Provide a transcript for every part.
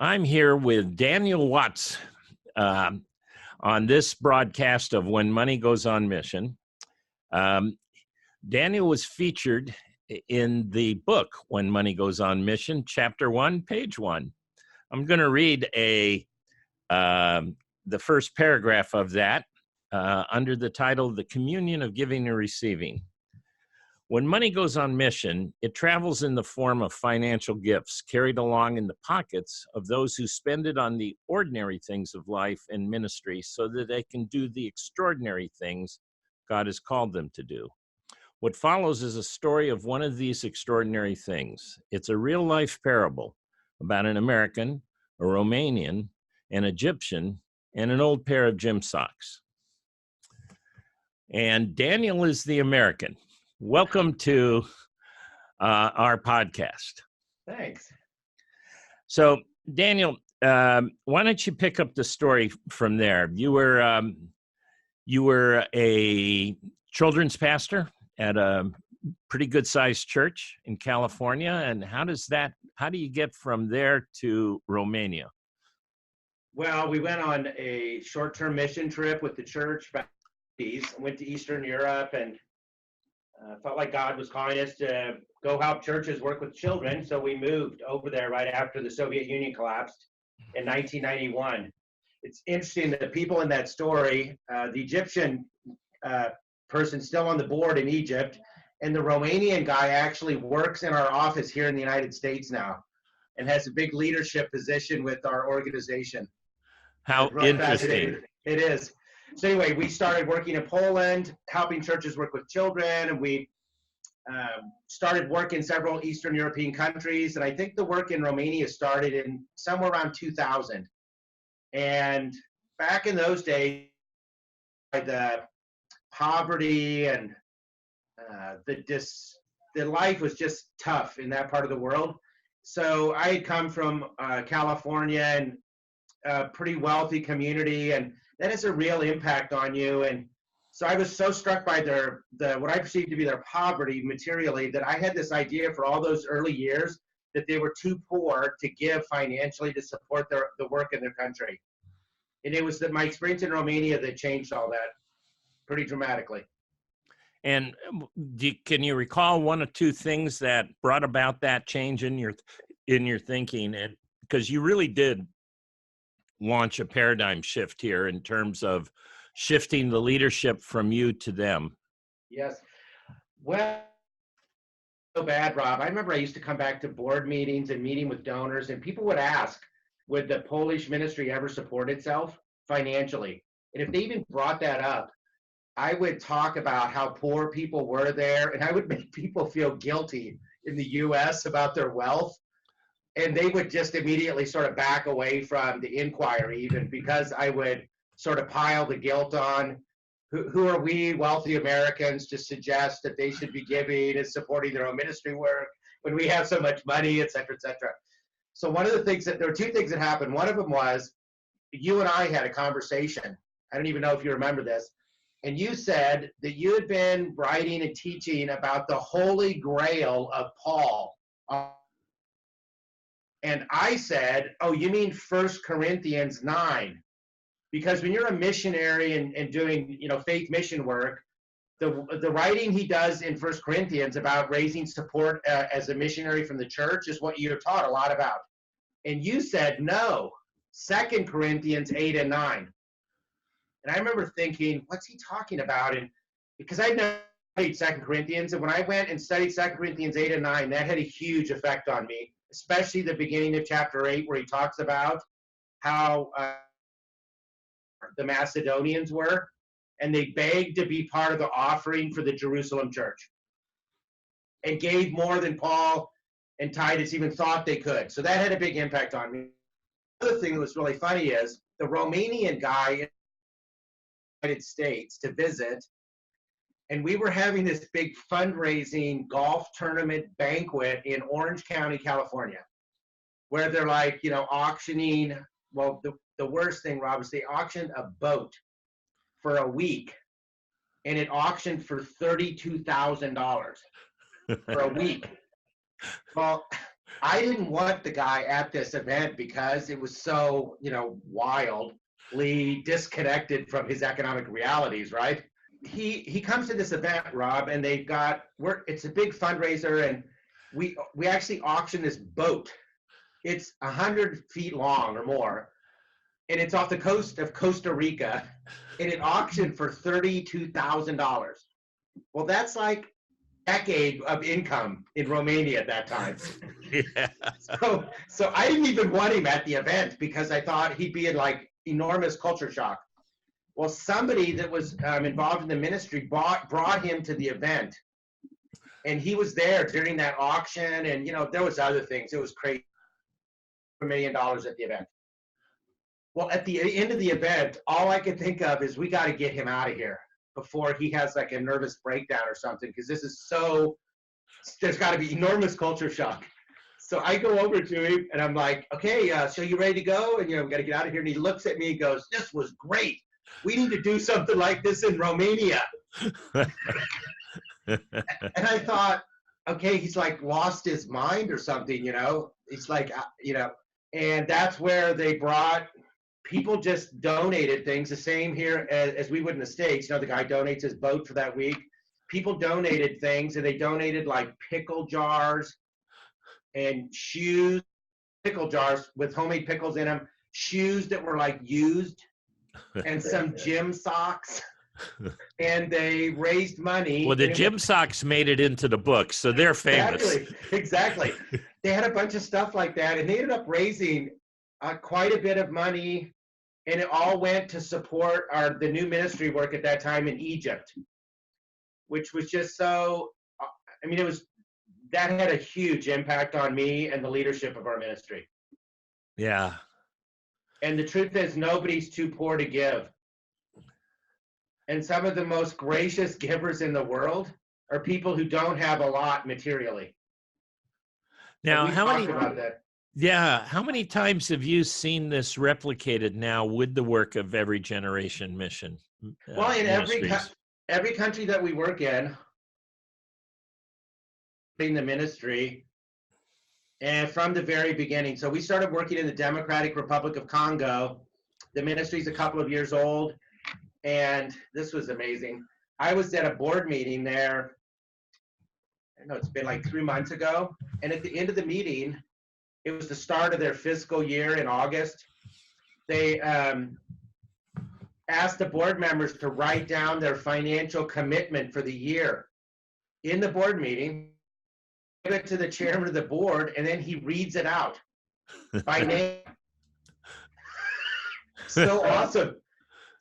I'm here with Daniel Watts on this broadcast of When Money Goes on Mission. Daniel was featured in the book When Money Goes on Mission, Chapter 1, Page 1. I'm going to read the first paragraph of that under the title, The Communion of Giving and Receiving. When money goes on mission, it travels in the form of financial gifts carried along in the pockets of those who spend it on the ordinary things of life and ministry so that they can do the extraordinary things God has called them to do. What follows is a story of one of these extraordinary things. It's a real-life parable about an American, a Romanian, an Egyptian, and an old pair of gym socks. And Daniel is the American. Welcome to our podcast. Thanks. So, Daniel, why don't you pick up the story from there? You were a children's pastor at a pretty good-sized church in California, and how do you get from there to Romania? Well, we went on a short-term mission trip with the church. Went to Eastern Europe and felt like God was calling us to go help churches work with children. So we moved over there right after the Soviet Union collapsed in 1991. It's interesting that the people in that story, the Egyptian person still on the board in Egypt, and the Romanian guy actually works in our office here in the United States now and has a big leadership position with our organization. How really interesting. It is. So anyway, we started working in Poland, helping churches work with children, and we started work in several Eastern European countries. And I think the work in Romania started in somewhere around 2000. And back in those days, the poverty and the life was just tough in that part of the world. So I had come from California and a pretty wealthy community, and that has a real impact on you. And so I was so struck by what I perceived to be their poverty materially that I had this idea for all those early years that they were too poor to give financially to support the work in their country. And it was my experience in Romania that changed all that pretty dramatically. And can you recall one or two things that brought about that change in your thinking? And because you really did launch a paradigm shift here in terms of shifting the leadership from you to them. Yes. Well, so bad, Rob. I remember I used to come back to board meetings and meeting with donors, and people would ask, would the Polish ministry ever support itself financially? And if they even brought that up, I would talk about how poor people were there, and I would make people feel guilty in the U.S. about their wealth. And they would just immediately sort of back away from the inquiry, even because I would sort of pile the guilt on who are we wealthy Americans to suggest that they should be giving and supporting their own ministry work when we have so much money, et cetera, et cetera. So one of the things there were two things that happened. One of them was you and I had a conversation. I don't even know if you remember this. And you said that you had been writing and teaching about the Holy Grail of Paul. And I said, oh, you mean 1 Corinthians 9? Because when you're a missionary and doing, faith mission work, the writing he does in 1 Corinthians about raising support as a missionary from the church is what you're taught a lot about. And you said, no, 2 Corinthians 8 and 9. And I remember thinking, what's he talking about? And because I'd never studied 2 Corinthians, and when I went and studied 2 Corinthians 8 and 9, that had a huge effect on me, especially the beginning of chapter 8, where he talks about how the Macedonians were, and they begged to be part of the offering for the Jerusalem church and gave more than Paul and Titus even thought they could. So that had a big impact on me. The other thing that was really funny is the Romanian guy in the United States to visit, and we were having this big fundraising golf tournament banquet in Orange County, California, where they're like, auctioning. Well, the worst thing, Rob, is they auctioned a boat for a week, and it auctioned for $32,000 for a week. Well, I didn't want the guy at this event because it was so, wildly disconnected from his economic realities, right? He comes to this event, Rob, and it's a big fundraiser, and we actually auction this boat. It's 100 feet long or more, and it's off the coast of Costa Rica, and it auctioned for $32,000. Well, that's like a decade of income in Romania at that time. Yeah. So I didn't even want him at the event because I thought he'd be in like enormous culture shock. Well, somebody that was involved in the ministry brought him to the event, and he was there during that auction. And there was other things. It was crazy. $1 million at the event. Well, at the end of the event, all I could think of is we got to get him out of here before he has like a nervous breakdown or something, because there's got to be enormous culture shock. So I go over to him and I'm like, okay, so you ready to go? And we got to get out of here. And he looks at me and goes, this was great. We need to do something like this in Romania. And I thought, okay, he's like lost his mind or something, He's like, and that's where people just donated things, the same here as we would in the States. The guy donates his boat for that week. People donated things, and they donated like pickle jars and shoes, pickle jars with homemade pickles in them, shoes that were like used, and some gym socks. And they raised money. Well, the gym socks made it into the book, so they're famous. Exactly. They had a bunch of stuff like that, and they ended up raising quite a bit of money, and it all went to support the new ministry work at that time in Egypt, which was just so, that had a huge impact on me and the leadership of our ministry. Yeah. And the truth is, nobody's too poor to give. And some of the most gracious givers in the world are people who don't have a lot materially. Now, how many times have you seen this replicated now with the work of Every Generation Mission? Well, in every country that we work in the ministry, and from the very beginning. So we started working in the Democratic Republic of Congo. The ministry's a couple of years old, and this was amazing. I was at a board meeting there, I don't know, it's been like 3 months ago, and at the end of the meeting, it was the start of their fiscal year in August. They asked the board members to write down their financial commitment for the year. In the board meeting, give it to the chairman of the board, and then he reads it out by name. So awesome.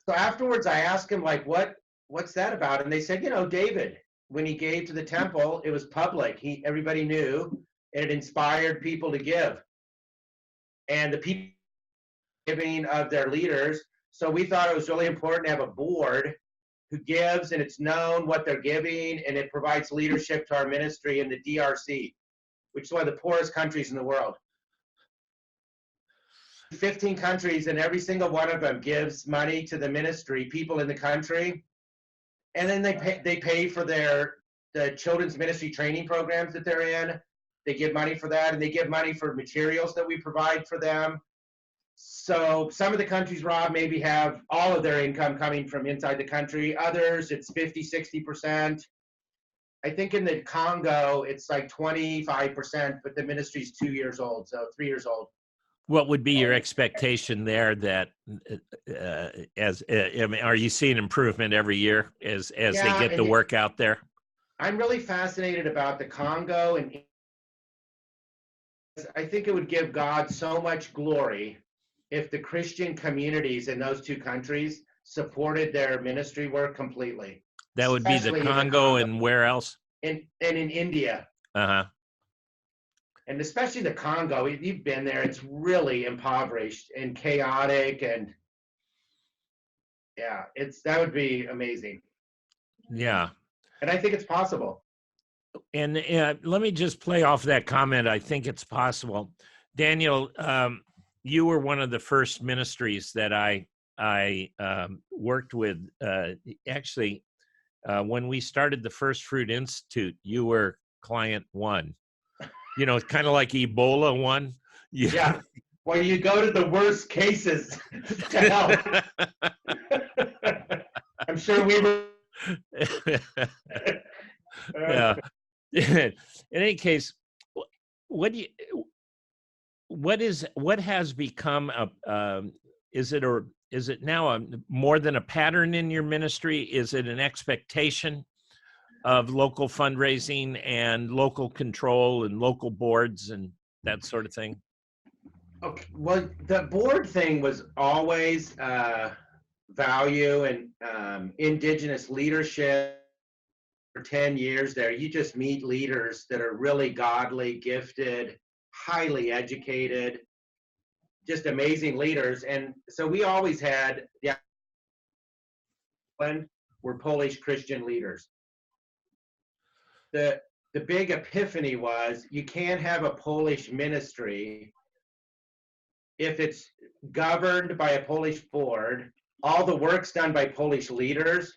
So afterwards, I asked him, like, what's that about? And they said, David, when he gave to the temple, it was public. Everybody knew, and it inspired people to give. And the people giving of their leaders. So we thought it was really important to have a board who gives, and it's known what they're giving, and it provides leadership to our ministry in the DRC, which is one of the poorest countries in the world. 15 countries, and every single one of them gives money to the ministry, people in the country, and then they pay for the children's ministry training programs that they're in. They give money for that, and they give money for materials that we provide for them. So some of the countries, Rob, maybe have all of their income coming from inside the country. Others, it's 50, 60%. I think in the Congo, it's like 25%, but the ministry's 2 years old, so 3 years old. What would be your expectation there? That are you seeing improvement every year as they get the work out there? I'm really fascinated about the Congo, and I think it would give God so much glory if the Christian communities in those two countries supported their ministry work completely. That would be the Congo, and where else? And in India. Uh-huh. And especially the Congo, you've been there, it's really impoverished and chaotic, and yeah, that would be amazing. Yeah. And I think it's possible. And let me just play off that comment. I think it's possible. Daniel, you were one of the first ministries that I worked with. Actually, when we started the First Fruit Institute, you were client one. kind of like Ebola one. Yeah. Well, you go to the worst cases to help. I'm sure we were. Yeah. In any case, what do you, what has become is it now more than a pattern in your ministry? Is it an expectation of local fundraising and local control and local boards and that sort of thing? Okay. Well, the board thing was always value and indigenous leadership. For 10 years there, you just meet leaders that are really godly, gifted, highly educated, just amazing leaders. And so we always had the island were Polish Christian leaders. The big epiphany was you can't have a Polish ministry if it's governed by a Polish board, all the work's done by Polish leaders,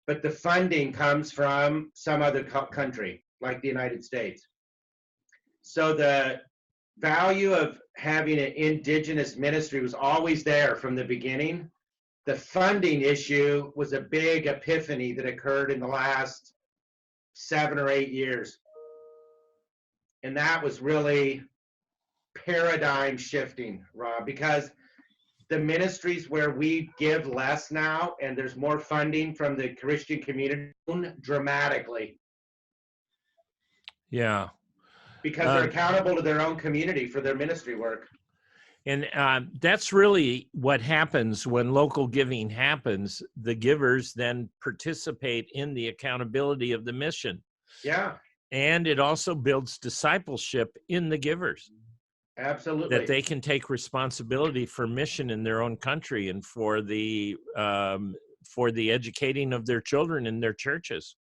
but the funding comes from some other country, like the United States. So the value of having an indigenous ministry was always there from the beginning. The funding issue was a big epiphany that occurred in the last 7 or 8 years. And that was really paradigm shifting, Rob, because the ministries where we give less now and there's more funding from the Christian community dramatically. Yeah. Because they're accountable to their own community for their ministry work. And that's really what happens when local giving happens. The givers then participate in the accountability of the mission. Yeah. And it also builds discipleship in the givers. Absolutely. That they can take responsibility for mission in their own country and for the educating of their children in their churches.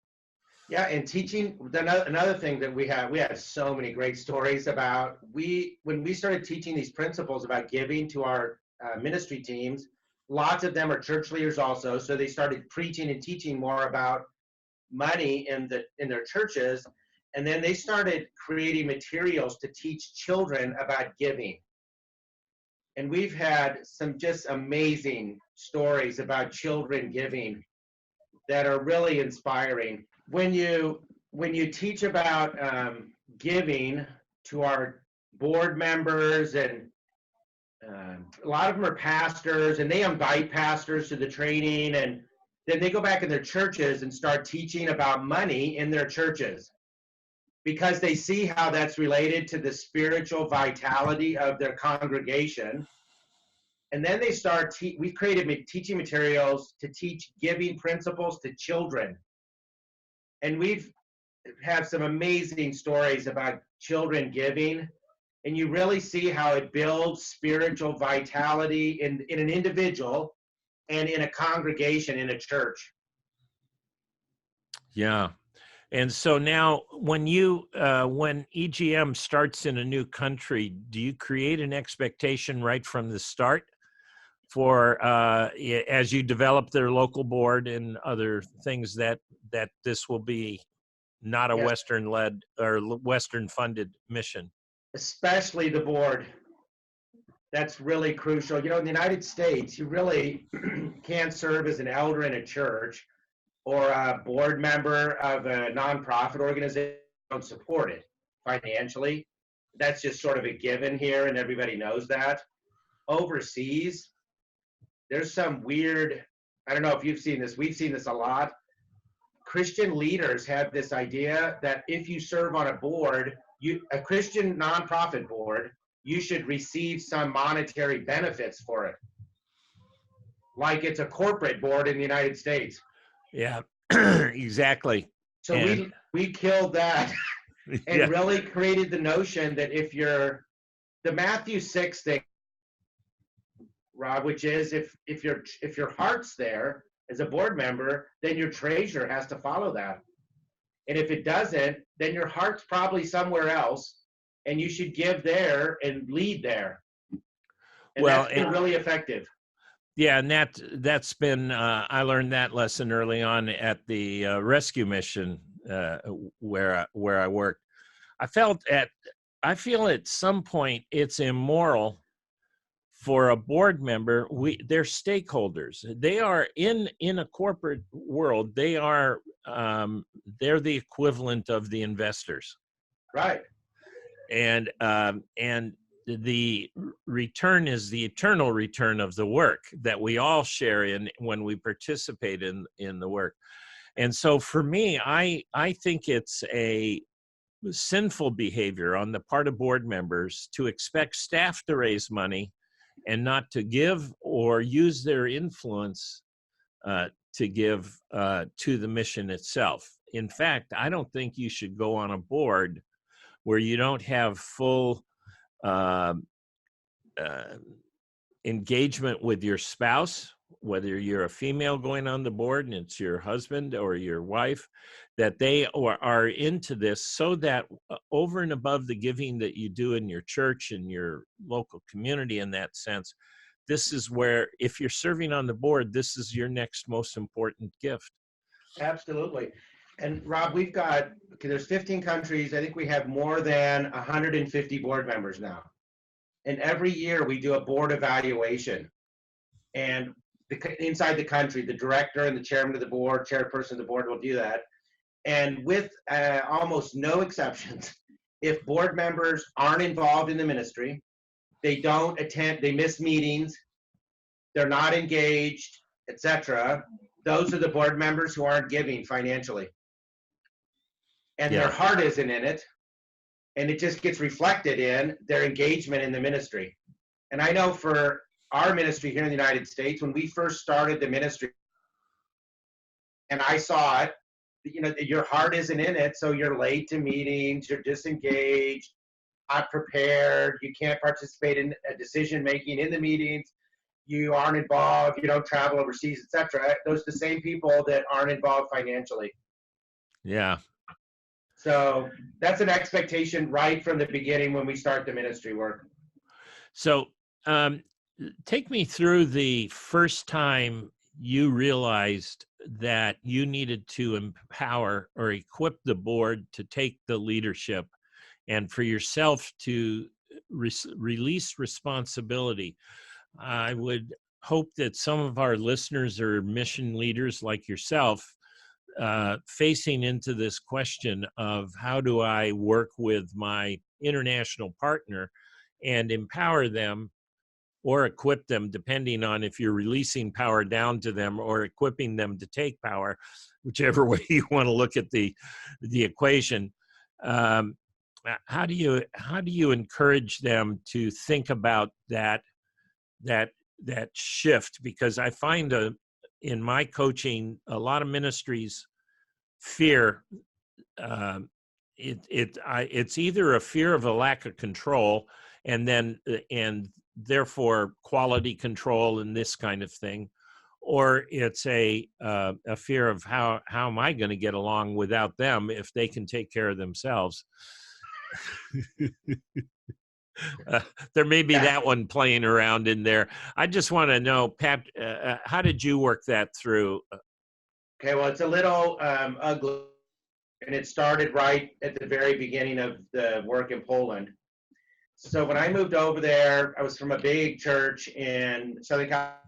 Yeah, and teaching, another thing that we have so many great stories about. When we started teaching these principles about giving to our ministry teams, lots of them are church leaders also, so they started preaching and teaching more about money in their churches, and then they started creating materials to teach children about giving. And we've had some just amazing stories about children giving that are really inspiring. When you teach about giving to our board members, and a lot of them are pastors, and they invite pastors to the training, and then they go back in their churches and start teaching about money in their churches because they see how that's related to the spiritual vitality of their congregation. And then they start, we've created teaching materials to teach giving principles to children. And we've had some amazing stories about children giving. And you really see how it builds spiritual vitality in an individual and in a congregation, in a church. Yeah. And so now when EGM starts in a new country, do you create an expectation right from the start for as you develop their local board and other things that this will be not a Western-led or Western-funded mission? Especially the board. That's really crucial. In the United States, you really can't serve as an elder in a church or a board member of a nonprofit organization. Don't support it financially. That's just sort of a given here, and everybody knows that. Overseas, there's some weird, I don't know if you've seen this, we've seen this a lot. Christian leaders have this idea that if you serve on a board, a Christian nonprofit board, you should receive some monetary benefits for it. Like it's a corporate board in the United States. Yeah, exactly. So we killed that and really created the notion that if you're, the Matthew 6 thing, Rob, which is if your heart's there as a board member, then your treasurer has to follow that. And if it doesn't, then your heart's probably somewhere else, and you should give there and lead there. And that's been really effective. Yeah, and that's been, I learned that lesson early on at the rescue mission where I worked. I feel at some point it's immoral for a board member. They're stakeholders. They are in a corporate world. They're the equivalent of the investors. Right. And the return is the eternal return of the work that we all share in when we participate in the work. And so for me, I think it's a sinful behavior on the part of board members to expect staff to raise money and not to give or use their influence to give to the mission itself. In fact, I don't think you should go on a board where you don't have full engagement with your spouse, whether you're a female going on the board and it's your husband or your wife, that they are into this, so that over and above the giving that you do in your church and your local community in that sense, this is where, if you're serving on the board, this is your next most important gift. Absolutely. And Rob, there's 15 countries. I think we have more than 150 board members now. And every year we do a board evaluation. And inside the country, the director and the chairman of the board, chairperson of the board will do that. And with almost no exceptions, if board members aren't involved in the ministry, they don't attend, they miss meetings, they're not engaged, etc., those are the board members who aren't giving financially. And their heart isn't in it, and it just gets reflected in their engagement in the ministry. And I know for our ministry here in the United States, when we first started the ministry, and I saw it, your heart isn't in it, so you're late to meetings, you're disengaged, not prepared, you can't participate in decision making in the meetings, you aren't involved, you don't travel overseas, etc. Those are the same people that aren't involved financially. Yeah. So that's an expectation right from the beginning when we start the ministry work. So take me through the first time you realized that you needed to empower or equip the board to take the leadership and for yourself to release responsibility. I would hope that some of our listeners are mission leaders like yourself, facing into this question of how do I work with my international partner and empower them or equip them, depending on if you're releasing power down to them or equipping them to take power, whichever way you want to look at the equation. How do you encourage them to think about that shift? Because I find in my coaching, a lot of ministries fear. It's either a fear of a lack of control, and therefore quality control and this kind of thing, or it's a fear of how am I going to get along without them if they can take care of themselves. There may be that one playing around in there. I just want to know, Pat, how did you work that through? Okay, well, it's a little ugly, and it started right at the very beginning of the work in Poland. So when I moved over there, I was from a big church in Southern California.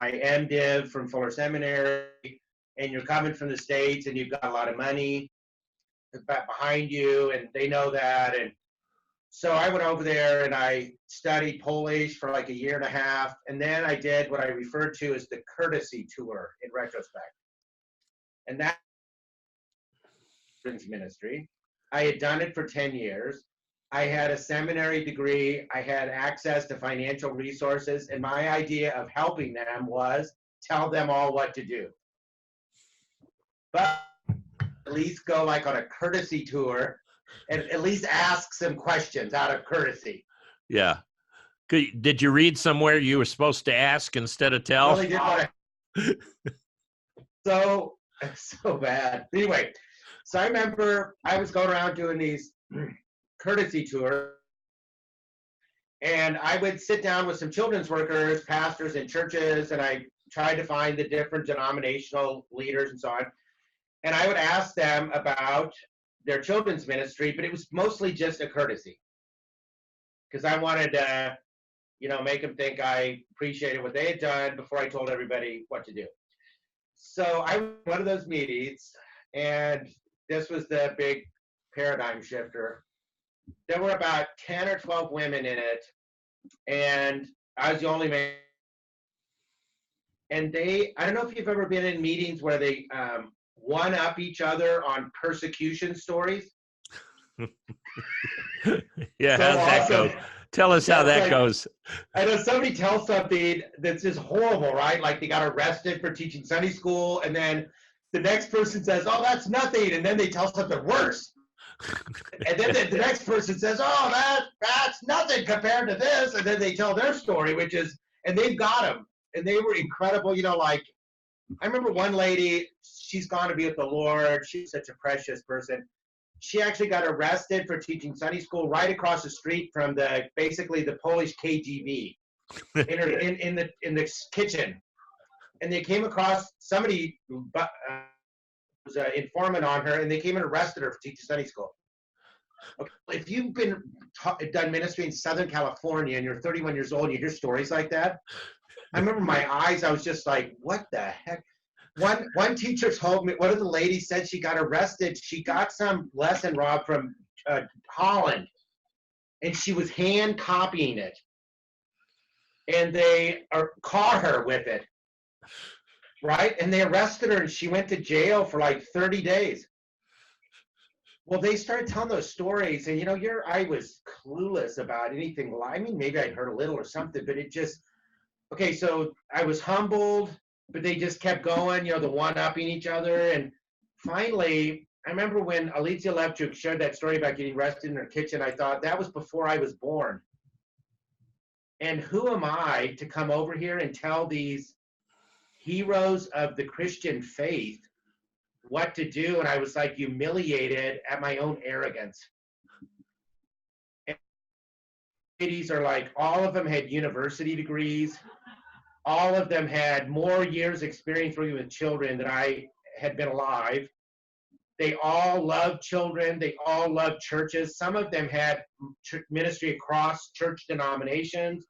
I MDiv from Fuller Seminary, and you're coming from the States, and you've got a lot of money behind you, and they know that. And so I went over there and I studied Polish for like a year and a half, and then I did what I referred to as the courtesy tour in retrospect. And that ministry. I had done it for 10 years. I had a seminary degree. I had access to financial resources, and my idea of helping them was tell them all what to do. But at least go like on a courtesy tour and at least ask some questions out of courtesy. Yeah. Did you read somewhere you were supposed to ask instead of tell? Really did what so bad. Anyway, so I remember I was going around doing these courtesy tours, and I would sit down with some children's workers, pastors in churches, and I tried to find the different denominational leaders and so on. And I would ask them about their children's ministry, but it was mostly just a courtesy because I wanted to, make them think I appreciated what they had done before I told everybody what to do. So I went to one of those meetings, and this was the big paradigm shifter. There were about 10 or 12 women in it, and I was the only man. And I don't know if you've ever been in meetings where they one up each other on persecution stories. Yeah, So how's that awesome. go? Tell us how that Like, goes. I know somebody tells something that's just horrible, right? Like they got arrested for teaching Sunday school, and then the next person says, "Oh, that's nothing," and then they tell something worse. And then the next person says, "Oh, that's nothing compared to this," and then they tell their story, and they've got them, and they were incredible. Like I remember one lady, she's gone to be with the Lord. She's such a precious person. She actually got arrested for teaching Sunday school right across the street from basically the Polish KGB in the kitchen, and they came across somebody was an informant on her, and they came and arrested her for teaching Sunday school. Okay. If you've done ministry in Southern California and you're 31 years old and you hear stories like that, I remember my eyes. I was just like, "What the heck?" One teacher told me, one of the ladies said she got arrested. She got some lesson, Rob, from Holland, and she was hand copying it. And they caught her with it, right? And they arrested her, and she went to jail for like 30 days. Well, they started telling those stories, and I was clueless about anything. I mean, maybe I'd heard a little or something, but it just, okay, so I was humbled, but they just kept going, the one-upping each other. And finally, I remember when Alicia Levchuk shared that story about getting arrested in her kitchen, I thought that was before I was born. And who am I to come over here and tell these heroes of the Christian faith what to do? And I was like humiliated at my own arrogance. And ladies are like, all of them had university degrees. All of them had more years experience working with children than I had been alive. They all loved children. They all loved churches. Some of them had ministry across church denominations.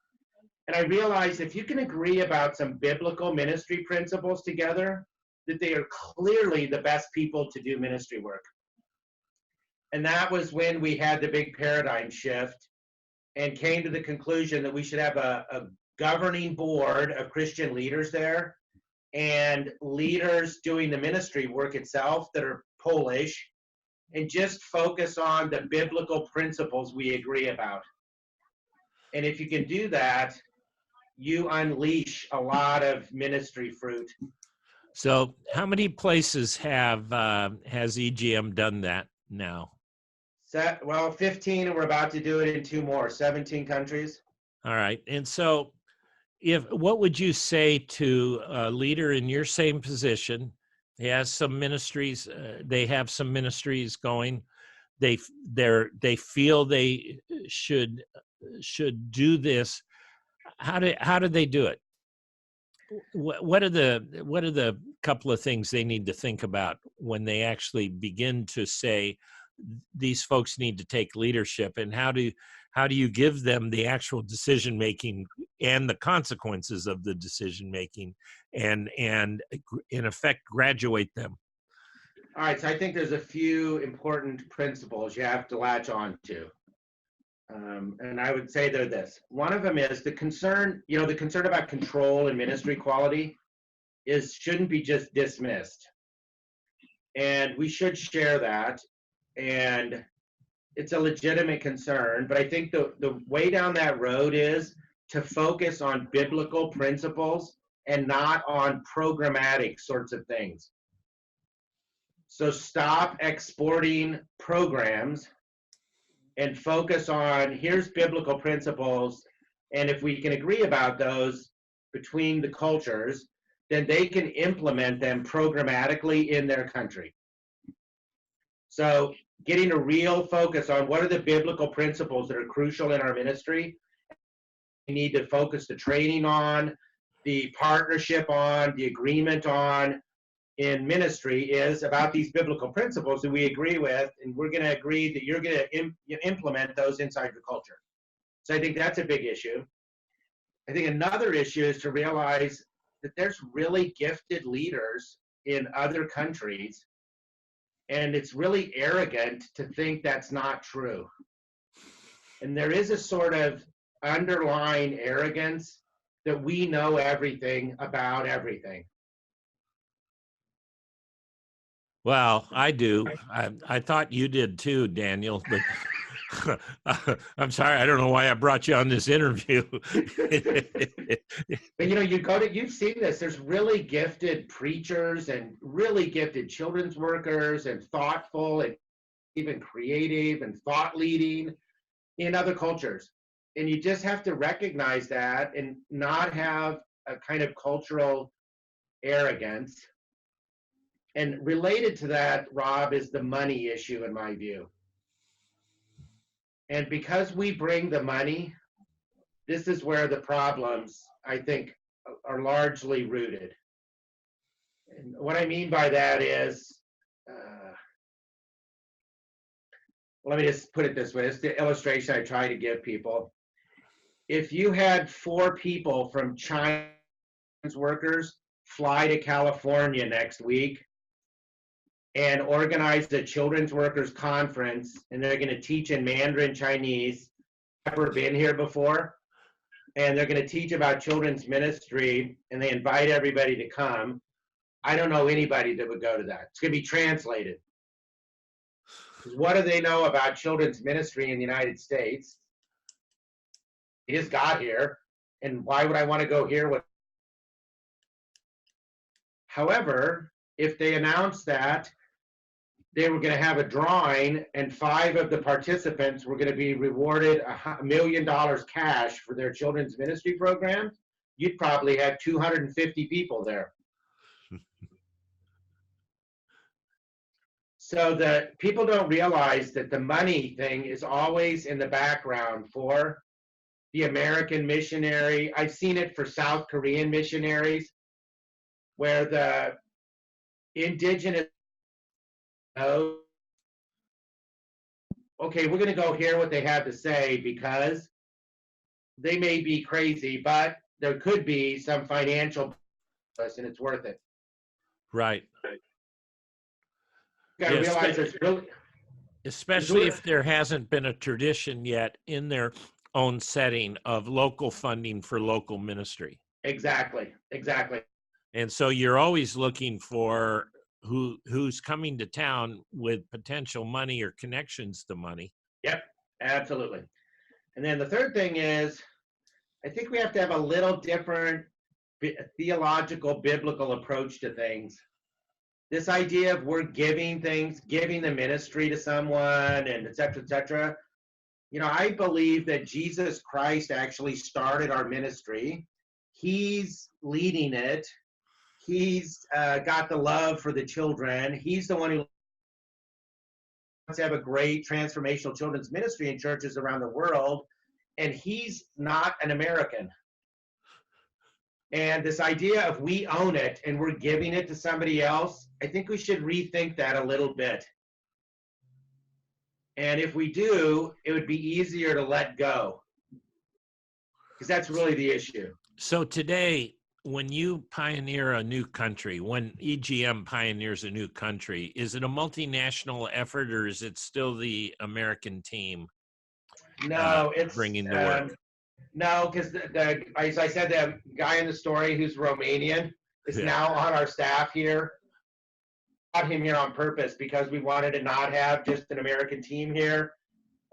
And I realized if you can agree about some biblical ministry principles together, that they are clearly the best people to do ministry work. And that was when we had the big paradigm shift and came to the conclusion that we should have a governing board of Christian leaders there, and leaders doing the ministry work itself that are Polish, and just focus on the biblical principles we agree about. And if you can do that, you unleash a lot of ministry fruit. So how many places has EGM done that now? Well, 15, and we're about to do it in 2 more, 17 countries. All right. And so what would you say to a leader in your same position? He has some ministries, they have some ministries going. They feel they should do this. How do they do it? What are the couple of things they need to think about when they actually begin to say these folks need to take leadership, and how do you give them the actual decision making and the consequences of the decision making, and in effect graduate them? All right, so I think there's a few important principles you have to latch on to. And I would say they're this. One of them is the concern about control and ministry quality shouldn't be just dismissed. And we should share that. And it's a legitimate concern. But I think the way down that road is to focus on biblical principles and not on programmatic sorts of things. So stop exporting programs and focus on, here's biblical principles, and if we can agree about those between the cultures, then they can implement them programmatically in their country. So getting a real focus on what are the biblical principles that are crucial in our ministry. We need to focus the training on, the partnership on, the agreement on, in ministry is about these biblical principles that we agree with, and we're going to agree that you're going to implement those inside your culture. So I think that's a big issue. I think another issue is to realize that there's really gifted leaders in other countries, and it's really arrogant to think that's not true. And there is a sort of underlying arrogance that we know everything about everything. Well, I do. I thought you did too, Daniel, but I'm sorry. I don't know why I brought you on this interview. But you've seen this. There's really gifted preachers and really gifted children's workers and thoughtful and even creative and thought leading in other cultures. And you just have to recognize that and not have a kind of cultural arrogance. And related to that, Rob, is the money issue, in my view. And because we bring the money, this is where the problems, I think, are largely rooted. And what I mean by that is, let me just put it this way. It's the illustration I try to give people. If you had 4 people from China's workers fly to California next week and organize a children's workers conference, and they're going to teach in Mandarin Chinese, never been here before, and they're going to teach about children's ministry, and they invite everybody to come, I don't know anybody that would go to that. It's going to be translated. Because what do they know about children's ministry in the United States? They just got here, and why would I want to go here? However, if they announced that they were going to have a drawing and 5 of the participants were going to be rewarded $1 million cash for their children's ministry program, you'd probably have 250 people there. So the people don't realize that the money thing is always in the background for the American missionary. I've seen it for South Korean missionaries, where the indigenous know, okay, we're going to go hear what they have to say because they may be crazy, but there could be some financial and it's worth it. Right. You got to realize it's really, especially if there hasn't been a tradition yet in their own setting of local funding for local ministry. Exactly. And so you're always looking for who's coming to town with potential money or connections to money. Yep, absolutely. And then the third thing is, I think we have to have a little different theological, biblical approach to things. This idea of we're giving things, giving the ministry to someone, and et cetera, et cetera. I believe that Jesus Christ actually started our ministry. He's leading it. He's got the love for the children. He's the one who wants to have a great transformational children's ministry in churches around the world. And he's not an American. And this idea of we own it and we're giving it to somebody else, I think we should rethink that a little bit. And if we do, it would be easier to let go. Because that's really the issue. So today, when you pioneer a new country, when EGM pioneers a new country, is it a multinational effort or is it still the American team? No, it's bringing the work. No, because as I said, the guy in the story who's Romanian is now on our staff here. Got him here on purpose because we wanted to not have just an American team here,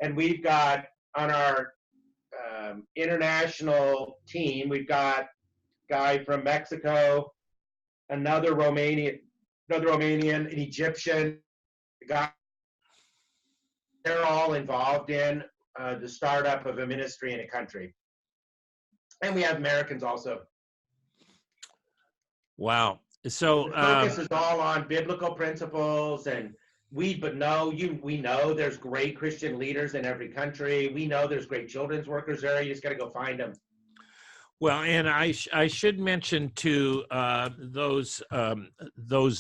and we've got on our international team, we've got guy from Mexico, another Romanian, an Egyptian guy. They're all involved in the startup of a ministry in a country. And we have Americans also. Wow. So the focus is all on biblical principles, and we know there's great Christian leaders in every country. We know there's great children's workers there. You just got to go find them. Well, and I should mention to those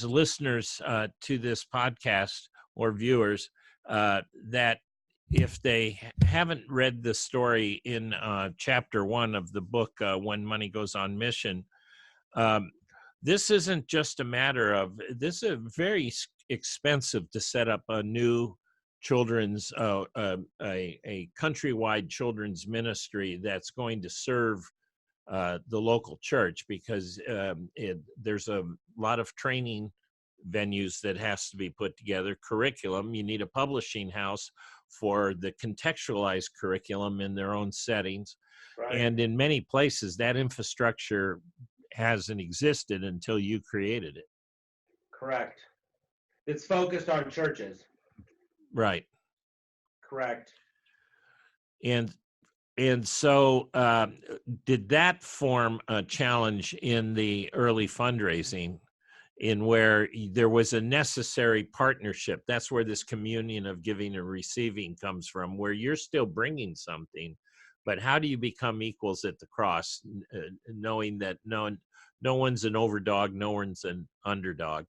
listeners to this podcast or viewers that if they haven't read the story in chapter 1 of the book, When Money Goes on Mission, um, this isn't just a matter of, this is very expensive to set up a new children's, a countrywide children's ministry that's going to serve the local church, because there's a lot of training venues that has to be put together, curriculum. You need a publishing house for the contextualized curriculum in their own settings. Right. And in many places, that infrastructure hasn't existed until you created it. Correct. It's focused on churches. Right. Correct. And so did that form a challenge in the early fundraising, in where there was a necessary partnership? That's where this communion of giving and receiving comes from, where you're still bringing something, but how do you become equals at the cross, knowing that no one's an overdog, no one's an underdog?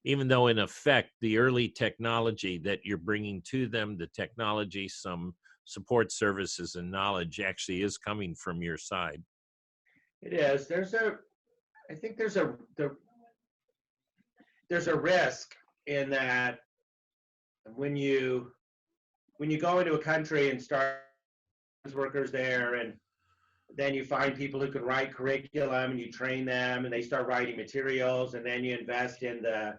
Even though in effect, the early technology that you're bringing to them, the technology, some support services and knowledge actually is coming from your side. It is. I think there's a risk in that when you go into a country and start workers there, and then you find people who can write curriculum and you train them and they start writing materials, and then you invest in the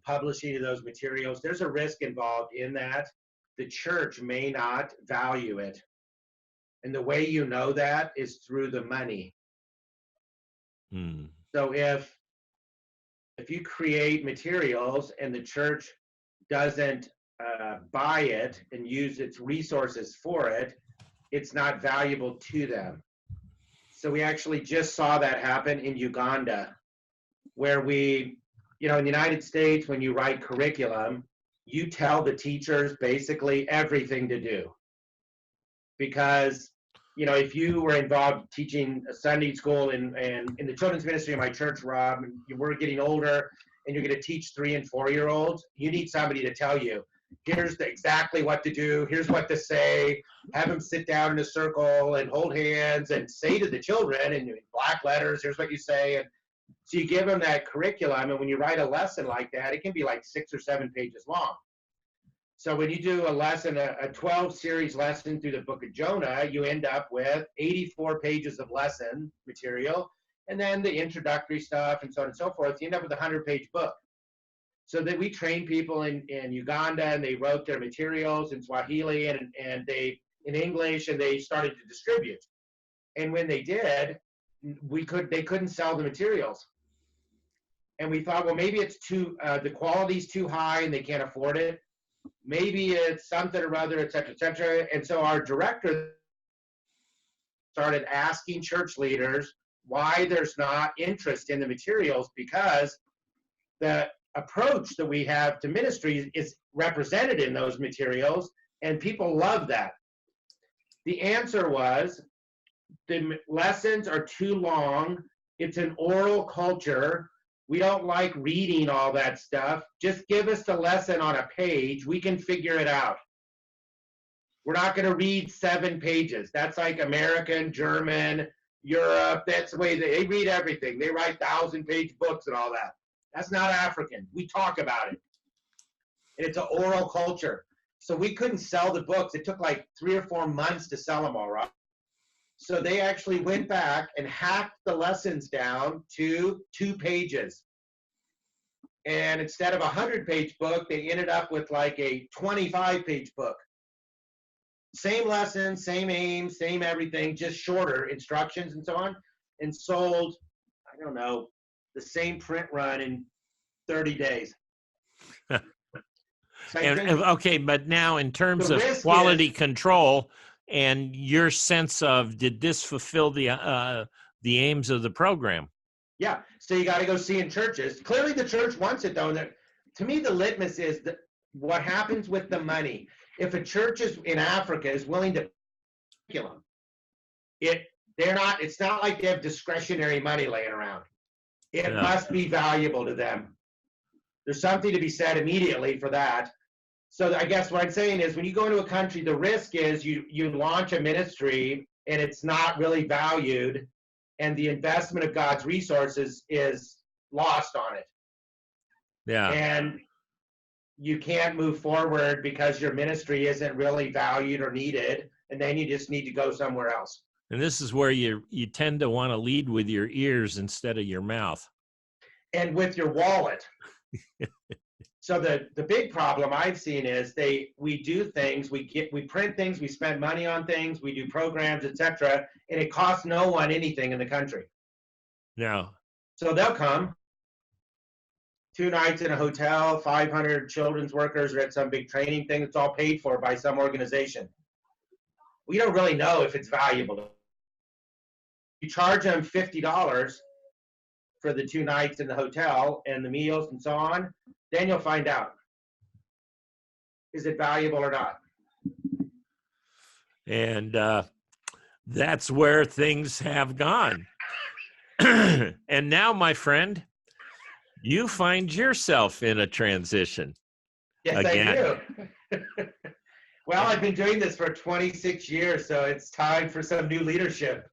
publishing of those materials. There's a risk involved in that. The church may not value it. And the way you know that is through the money. So if you create materials and the church doesn't buy it and use its resources for it, it's not valuable to them. So we actually just saw that happen in Uganda, where in the United States, when you write curriculum, you tell the teachers basically everything to do. Because, if you were involved teaching a Sunday school and in the children's ministry in my church, Rob, and you were getting older and you're going to teach 3 and 4-year-olds, you need somebody to tell you, here's exactly what to do, here's what to say, have them sit down in a circle and hold hands and say to the children in black letters, here's what you say. And so you give them that curriculum, and when you write a lesson like that, it can be like 6 or 7 pages long. So when you do a lesson, a 12-series lesson through the book of Jonah, you end up with 84 pages of lesson material, and then the introductory stuff and so on and so forth. You end up with a 100-page book. So that we trained people in Uganda, and they wrote their materials in Swahili and they in English, and they started to distribute. And when they did, they couldn't sell the materials. And we thought, well, maybe it's the quality's too high and they can't afford it. Maybe it's something or other, et cetera, et cetera. And so our director started asking church leaders why there's not interest in the materials, because the approach that we have to ministry is represented in those materials, and people love that. The answer was, the lessons are too long. It's an oral culture. We don't like reading all that stuff. Just give us the lesson on a page. We can figure it out. We're not going to read 7 pages. That's like American, German, Europe. That's the way they read everything. They write 1,000-page books and all that. That's not African. We talk about it. And it's an oral culture. So we couldn't sell the books. It took like 3 or 4 months to sell them all, right? So they actually went back and hacked the lessons down to 2 pages. And instead of a 100-page book, they ended up with like a 25-page book. Same lesson, same aim, same everything, just shorter instructions and so on, and sold, I don't know, the same print run in 30 days. Okay, but now in terms of quality control and your sense of, did this fulfill the aims of the program? Yeah, so you got to go see in churches. Clearly the church wants it, though. And to me, the litmus is that what happens with the money. If a church in Africa is willing to curriculum, it it's not like they have discretionary money laying around. It No. must be valuable to them. There's something to be said immediately for that. So I guess what I'm saying is when you go into a country, the risk is you launch a ministry and it's not really valued, and the investment of God's resources is lost on it. Yeah. And you can't move forward because your ministry isn't really valued or needed, and then you just need to go somewhere else. And this is where you tend to want to lead with your ears instead of your mouth. And with your wallet. So the big problem I've seen is we do things, we print things, we spend money on things, we do programs, etc., and it costs no one anything in the country. No. So they'll come 2 nights in a hotel, 500 children's workers are at some big training thing. It's all paid for by some organization. We don't really know if it's valuable. You charge them $50 for the 2 nights in the hotel and the meals and so on, then you'll find out. Is it valuable or not? And that's where things have gone. And now, my friend, you find yourself in a transition. Yes, again. I do. Well, I've been doing this for 26 years, so it's time for some new leadership.